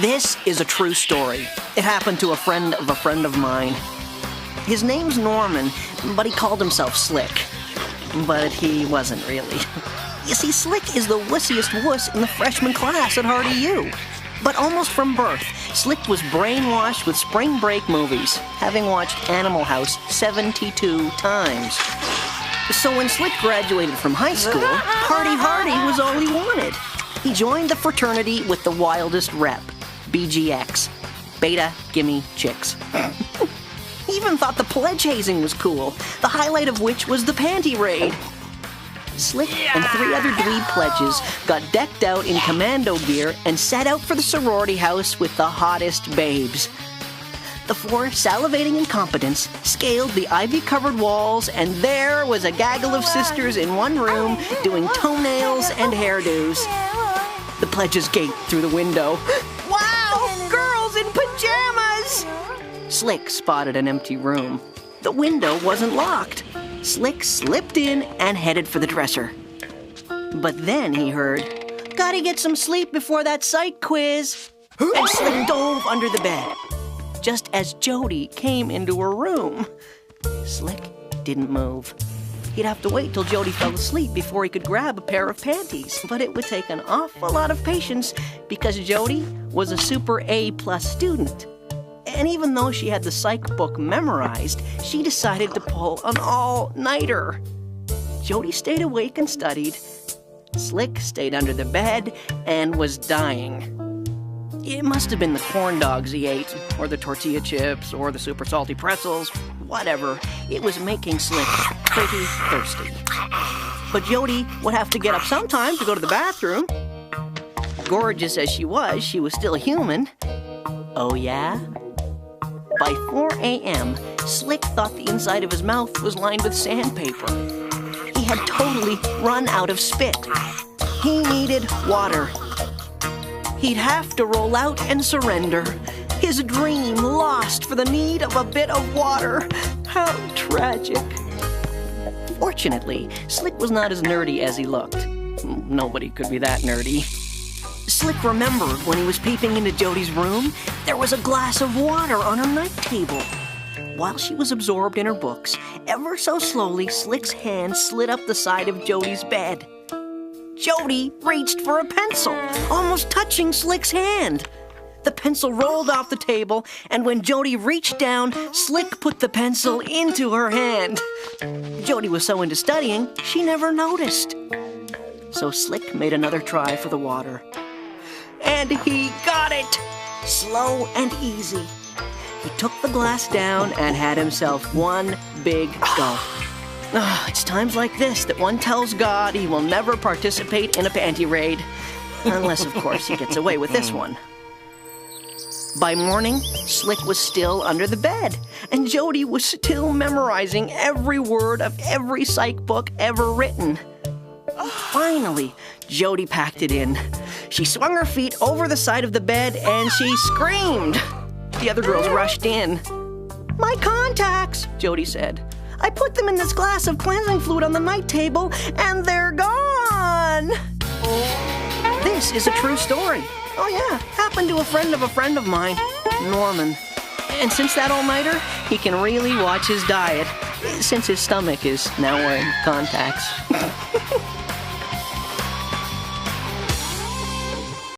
This is a true story. It happened to a friend of mine. His name's Norman, but he called himself Slick. But he wasn't really. You see, Slick is the wussiest wuss in the freshman class at Hardy U. But almost from birth, Slick was brainwashed with spring break movies, having watched Animal House 72 times. So when Slick graduated from high school, Party Hardy was all he wanted. He joined the fraternity with the wildest rep, BGX, Beta Gimme Chicks. He even thought the pledge hazing was cool, the highlight of which was the Panty raid. Slick and 3 other dweeb pledges got decked out in commando gear and set out for the sorority house with the hottest babes. The 4 salivating incompetents scaled the ivy-covered walls, and there was a gaggle of sisters in one room doing toenails and hairdos. The pledges gaped through the window. Wow! Girls in pajamas! Slick spotted an empty room. The window wasn't locked. Slick slipped in and headed for the dresser. But then he heard, "Gotta get some sleep before that psych quiz." And Slick dove under the bed, just as Jody came into her room. Slick didn't move. He'd have to wait till Jody fell asleep before he could grab a pair of panties. But it would take an awful lot of patience because Jody was a super A+ student. And even though she had the psych book memorized, she decided to pull an all-nighter. Jody stayed awake and studied. Slick stayed under the bed and was dying. It must have been the corn dogs he ate, or the tortilla chips, or the super salty pretzels, whatever. It was making Slick pretty thirsty. But Jody would have to get up sometime to go to the bathroom. Gorgeous as she was still human. Oh yeah? By 4 a.m., Slick thought the inside of his mouth was lined with sandpaper. He had totally run out of spit. He needed water. He'd have to roll out and surrender. His dream lost for the need of a bit of water. How tragic. Fortunately, Slick was not as nerdy as he looked. Nobody could be that nerdy. Slick remembered when he was peeping into Jody's room, there was a glass of water on her night table. While she was absorbed in her books, ever so slowly, Slick's hand slid up the side of Jody's bed. Jody reached for a pencil, almost touching Slick's hand. The pencil rolled off the table, and when Jody reached down, Slick put the pencil into her hand. Jody was so into studying, she never noticed. So Slick made another try for the water. And he got it! Slow and easy. He took the glass down and had himself one big gulp. It's times like this that one tells God he will never participate in a panty raid. Unless, of course, he gets away with this one. By morning, Slick was still under the bed, and Jody was still memorizing every word of every psych book ever written. Finally, Jody packed it in. She swung her feet over the side of the bed and she screamed. The other girls rushed in. "My contacts," Jody said. "I put them in this glass of cleansing fluid on the night table and they're gone." This is a true story. Oh yeah, happened to a friend of mine, Norman. And since that all-nighter, he can really watch his diet, since his stomach is now wearing contacts.